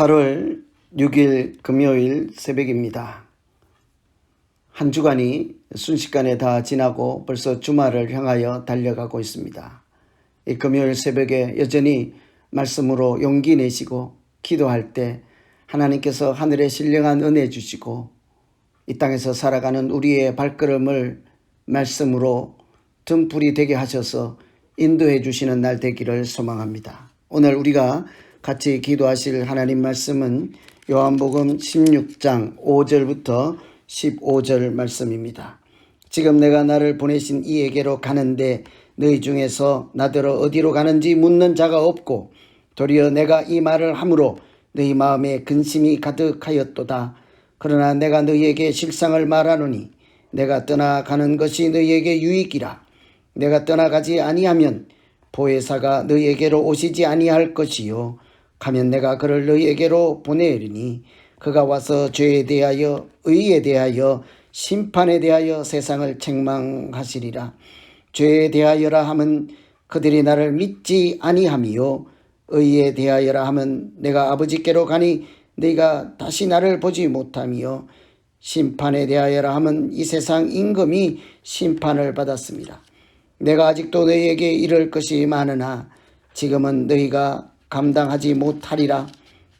8월 6일 금요일 새벽입니다. 한 주간이 순식간에 다 지나고 벌써 주말을 향하여 달려가고 있습니다. 이 금요일 새벽에 여전히 말씀으로 용기 내시고 기도할 때 하나님께서 하늘에 신령한 은혜 주시고 이 땅에서 살아가는 우리의 발걸음을 말씀으로 등불이 되게 하셔서 인도해 주시는 날 되기를 소망합니다. 오늘 우리가 같이 기도하실 하나님 말씀은 요한복음 16장 5절부터 15절 말씀입니다. 지금 내가 나를 보내신 이에게로 가는데 너희 중에서 나더러 어디로 가는지 묻는 자가 없고 도리어 내가 이 말을 함으로 너희 마음에 근심이 가득하였도다. 그러나 내가 너희에게 실상을 말하노니 내가 떠나가는 것이 너희에게 유익이라. 내가 떠나가지 아니하면 보혜사가 너희에게로 오시지 아니할 것이요 가면 내가 그를 너희에게로 보내리니 그가 와서 죄에 대하여 의에 대하여 심판에 대하여 세상을 책망하시리라. 죄에 대하여라 함은 그들이 나를 믿지 아니함이요 의에 대하여라 함은 내가 아버지께로 가니 너희가 다시 나를 보지 못함이요 심판에 대하여라 함은 이 세상 임금이 심판을 받았습니다. 내가 아직도 너희에게 이를 것이 많으나 지금은 너희가 감당하지 못하리라.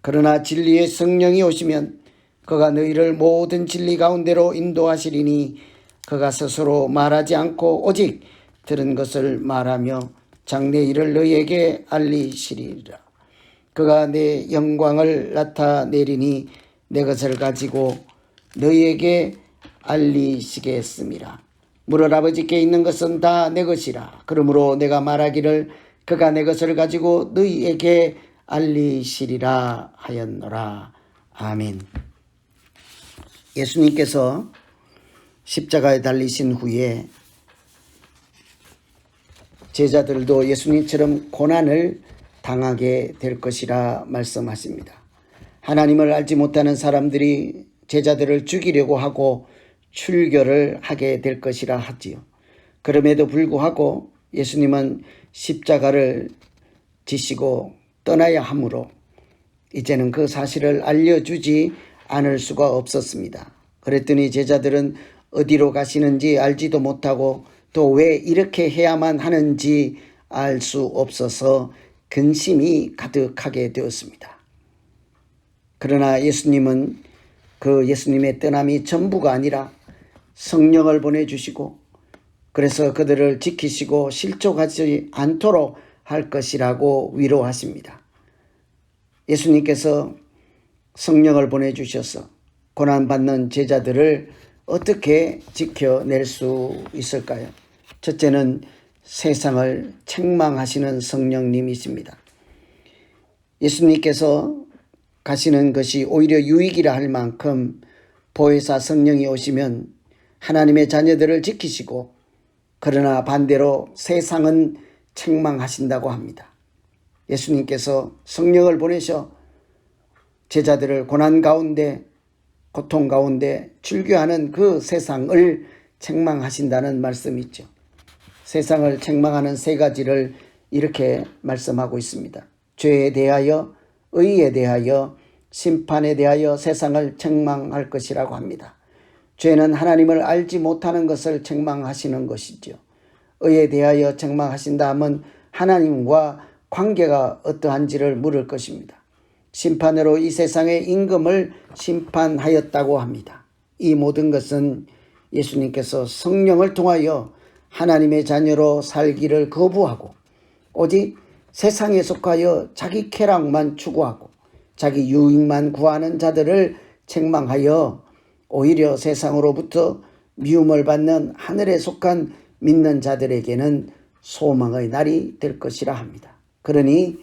그러나 진리의 성령이 오시면 그가 너희를 모든 진리 가운데로 인도하시리니 그가 스스로 말하지 않고 오직 들은 것을 말하며 장래 일을 너희에게 알리시리라. 그가 내 영광을 나타내리니 내 것을 가지고 너희에게 알리시겠습니다. 물을 아버지께 있는 것은 다 내 것이라. 그러므로 내가 말하기를 그가 내 것을 가지고 너희에게 알리시리라 하였노라. 아멘. 예수님께서 십자가에 달리신 후에 제자들도 예수님처럼 고난을 당하게 될 것이라 말씀하십니다. 하나님을 알지 못하는 사람들이 제자들을 죽이려고 하고 출교를 하게 될 것이라 하지요. 그럼에도 불구하고 예수님은 십자가를 지시고 떠나야 하므로 이제는 그 사실을 알려주지 않을 수가 없었습니다. 그랬더니 제자들은 어디로 가시는지 알지도 못하고 또 왜 이렇게 해야만 하는지 알 수 없어서 근심이 가득하게 되었습니다. 그러나 예수님은 그 예수님의 떠남이 전부가 아니라 성령을 보내주시고 그래서 그들을 지키시고 실족하지 않도록 할 것이라고 위로하십니다. 예수님께서 성령을 보내주셔서 고난받는 제자들을 어떻게 지켜낼 수 있을까요? 첫째는 세상을 책망하시는 성령님이십니다. 예수님께서 가시는 것이 오히려 유익이라 할 만큼 보혜사 성령이 오시면 하나님의 자녀들을 지키시고 그러나 반대로 세상은 책망하신다고 합니다. 예수님께서 성령을 보내셔 제자들을 고난 가운데 고통 가운데 출교하는 그 세상을 책망하신다는 말씀이죠. 세상을 책망하는 세 가지를 이렇게 말씀하고 있습니다. 죄에 대하여 의에 대하여 심판에 대하여 세상을 책망할 것이라고 합니다. 죄는 하나님을 알지 못하는 것을 책망하시는 것이죠. 의에 대하여 책망하신다 하면 하나님과 관계가 어떠한지를 물을 것입니다. 심판으로 이 세상의 임금을 심판하였다고 합니다. 이 모든 것은 예수님께서 성령을 통하여 하나님의 자녀로 살기를 거부하고 오직 세상에 속하여 자기 쾌락만 추구하고 자기 유익만 구하는 자들을 책망하여 오히려 세상으로부터 미움을 받는 하늘에 속한 믿는 자들에게는 소망의 날이 될 것이라 합니다. 그러니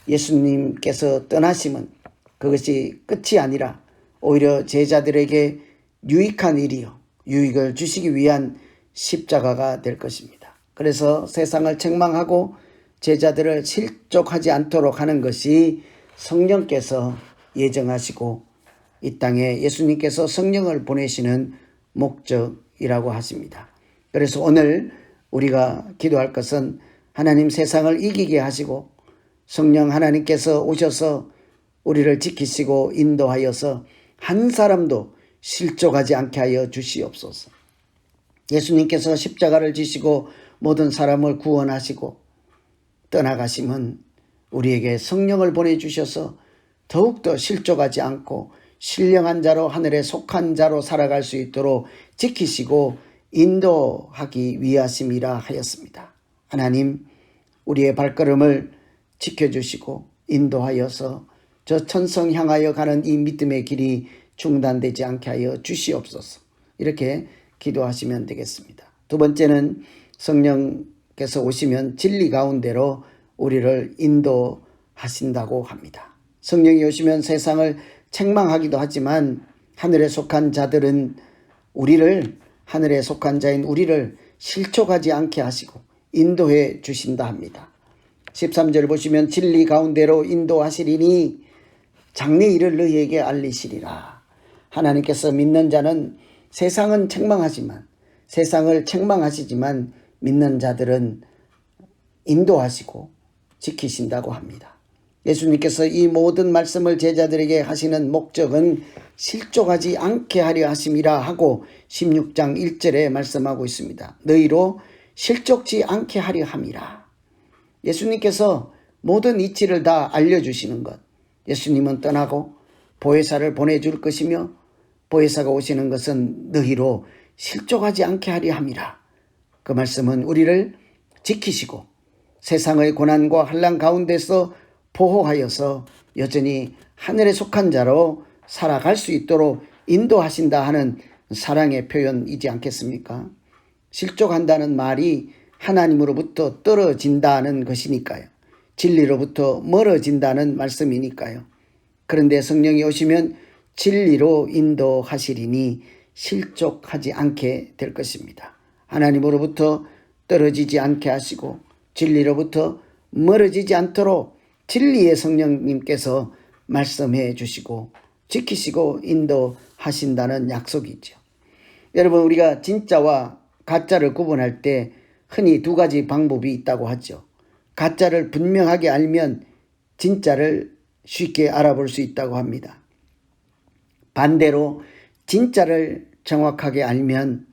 예수님께서 떠나심은 그것이 끝이 아니라 오히려 제자들에게 유익한 일이요 유익을 주시기 위한 십자가가 될 것입니다. 그래서 세상을 책망하고 제자들을 실족하지 않도록 하는 것이 성령께서 예정하시고 이 땅에 예수님께서 성령을 보내시는 목적이라고 하십니다. 그래서 오늘 우리가 기도할 것은 하나님 세상을 이기게 하시고 성령 하나님께서 오셔서 우리를 지키시고 인도하여서 한 사람도 실족하지 않게 하여 주시옵소서. 예수님께서 십자가를 지시고 모든 사람을 구원하시고 떠나가심은 우리에게 성령을 보내주셔서 더욱더 실족하지 않고 신령한 자로 하늘에 속한 자로 살아갈 수 있도록 지키시고 인도하기 위하심이라 하였습니다. 하나님, 우리의 발걸음을 지켜주시고 인도하여서 저 천성 향하여 가는 이 믿음의 길이 중단되지 않게 하여 주시옵소서. 이렇게 기도하시면 되겠습니다. 두 번째는 성령께서 오시면 진리 가운데로 우리를 인도하신다고 합니다. 성령이 오시면 세상을 책망하기도 하지만 하늘에 속한 자들은 하늘에 속한 자인 우리를 실족하지 않게 하시고 인도해 주신다 합니다. 13절 보시면 진리 가운데로 인도하시리니 장래 일을 너희에게 알리시리라. 하나님께서 믿는 자는 세상을 책망하시지만 믿는 자들은 인도하시고 지키신다고 합니다. 예수님께서 이 모든 말씀을 제자들에게 하시는 목적은 실족하지 않게 하려 하심이라 하고 16장 1절에 말씀하고 있습니다. 너희로 실족지 않게 하려 함이라. 예수님께서 모든 이치를 다 알려주시는 것. 예수님은 떠나고 보혜사를 보내줄 것이며 보혜사가 오시는 것은 너희로 실족하지 않게 하려 함이라. 그 말씀은 우리를 지키시고 세상의 고난과 환난 가운데서 보호하여서 여전히 하늘에 속한 자로 살아갈 수 있도록 인도하신다 하는 사랑의 표현이지 않겠습니까? 실족한다는 말이 하나님으로부터 떨어진다는 것이니까요. 진리로부터 멀어진다는 말씀이니까요. 그런데 성령이 오시면 진리로 인도하시리니 실족하지 않게 될 것입니다. 하나님으로부터 떨어지지 않게 하시고 진리로부터 멀어지지 않도록 진리의 성령님께서 말씀해 주시고 지키시고 인도하신다는 약속이죠. 여러분, 우리가 진짜와 가짜를 구분할 때 흔히 두 가지 방법이 있다고 하죠. 가짜를 분명하게 알면 진짜를 쉽게 알아볼 수 있다고 합니다. 반대로 진짜를 정확하게 알면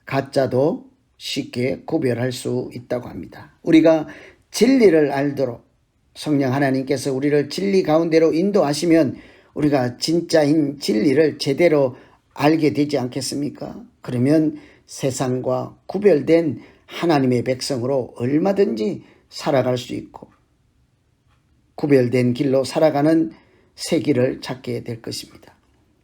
가짜도 쉽게 구별할 수 있다고 합니다. 우리가 진리를 알도록 성령 하나님께서 우리를 진리 가운데로 인도하시면 우리가 진짜인 진리를 제대로 알게 되지 않겠습니까? 그러면 세상과 구별된 하나님의 백성으로 얼마든지 살아갈 수 있고 구별된 길로 살아가는 새 길을 찾게 될 것입니다.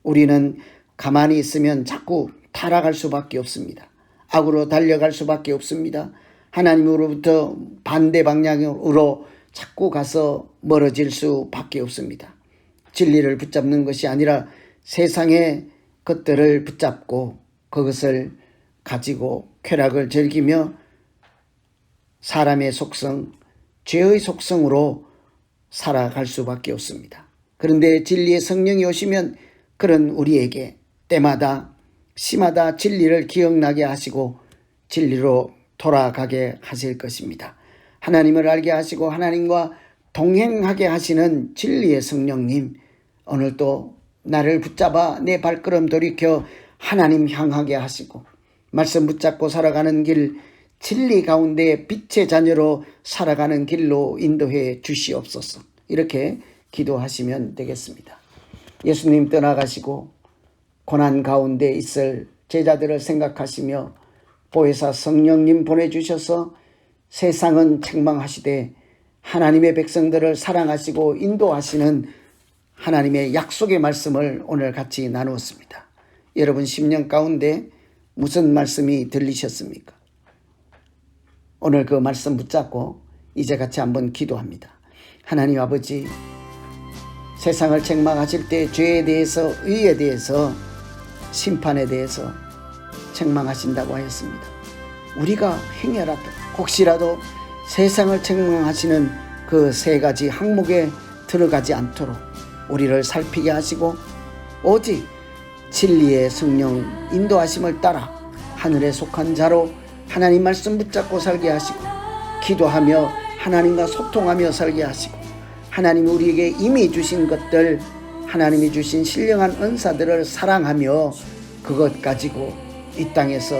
우리는 가만히 있으면 자꾸 타락할 수밖에 없습니다. 악으로 달려갈 수밖에 없습니다. 하나님으로부터 반대 방향으로 자꾸 가서 멀어질 수밖에 없습니다. 진리를 붙잡는 것이 아니라 세상의 것들을 붙잡고 그것을 가지고 쾌락을 즐기며 사람의 속성, 죄의 속성으로 살아갈 수밖에 없습니다. 그런데 진리의 성령이 오시면 그런 우리에게 때마다 시마다 진리를 기억나게 하시고 진리로 돌아가게 하실 것입니다. 하나님을 알게 하시고 하나님과 동행하게 하시는 진리의 성령님, 오늘도 나를 붙잡아 내 발걸음 돌이켜 하나님 향하게 하시고 말씀 붙잡고 살아가는 길, 진리 가운데 빛의 자녀로 살아가는 길로 인도해 주시옵소서. 이렇게 기도하시면 되겠습니다. 예수님 떠나가시고 고난 가운데 있을 제자들을 생각하시며 보혜사 성령님 보내주셔서 세상은 책망하시되 하나님의 백성들을 사랑하시고 인도하시는 하나님의 약속의 말씀을 오늘 같이 나누었습니다. 여러분 심령 가운데 무슨 말씀이 들리셨습니까? 오늘 그 말씀 붙잡고 이제 같이 한번 기도합니다. 하나님 아버지, 세상을 책망하실 때 죄에 대해서, 의에 대해서, 심판에 대해서 책망하신다고 하였습니다. 우리가 행여라도 혹시라도 세상을 책망하시는 그 세 가지 항목에 들어가지 않도록 우리를 살피게 하시고 오직 진리의 성령 인도하심을 따라 하늘에 속한 자로 하나님 말씀 붙잡고 살게 하시고 기도하며 하나님과 소통하며 살게 하시고 하나님이 우리에게 이미 주신 것들, 하나님이 주신 신령한 은사들을 사랑하며 그것 가지고 이 땅에서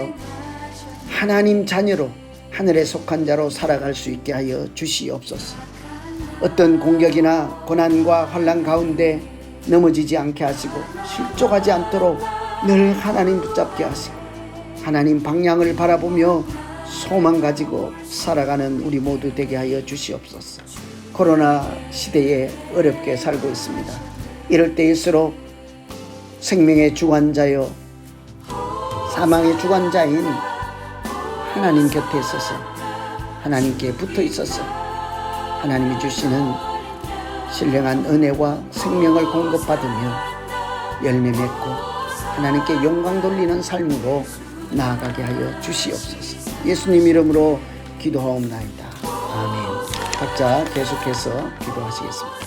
하나님 자녀로, 하늘에 속한 자로 살아갈 수 있게 하여 주시옵소서. 어떤 공격이나 고난과 환난 가운데 넘어지지 않게 하시고 실족하지 않도록 늘 하나님 붙잡게 하시고 하나님 방향을 바라보며 소망 가지고 살아가는 우리 모두 되게 하여 주시옵소서. 코로나 시대에 어렵게 살고 있습니다. 이럴 때일수록 생명의 주관자여 사망의 주관자인 하나님 곁에 있어서 하나님께 붙어 있어서 하나님이 주시는 신령한 은혜와 생명을 공급받으며 열매 맺고 하나님께 영광 돌리는 삶으로 나아가게 하여 주시옵소서. 예수님 이름으로 기도하옵나이다. 아멘. 각자 계속해서 기도하시겠습니다.